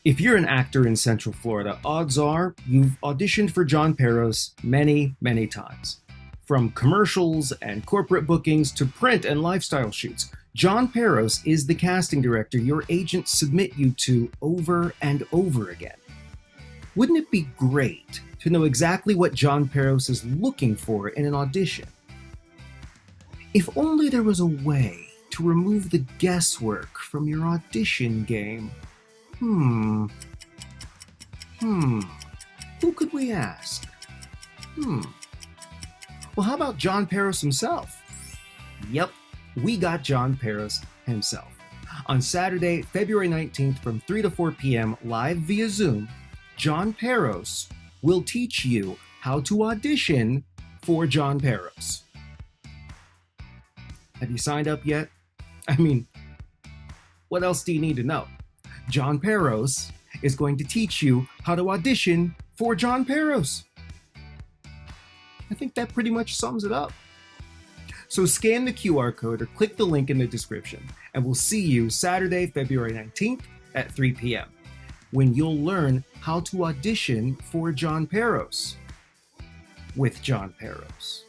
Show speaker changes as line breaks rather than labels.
If you're an actor in Central Florida, odds are you've auditioned for John Peros many, many times. From commercials and corporate bookings to print and lifestyle shoots, John Peros is the casting director your agents submit you to over and over again. Wouldn't it be great to know exactly what John Peros is looking for in an audition? If only there was a way to remove the guesswork from your audition game. Who could we ask? Well, how about John Peros himself? Yep, we got John Peros himself. On Saturday, February 19th from 3 to 4 p.m. live via Zoom, John Peros will teach you how to audition for John Peros. Have you signed up yet? I mean, what else do you need to know? John Peros is going to teach you how to audition for John Peros. I think that pretty much sums it up. So scan the QR code or click the link in the description, and we'll see you Saturday, February 19th at 3 p.m. when you'll learn how to audition for John Peros with John Peros.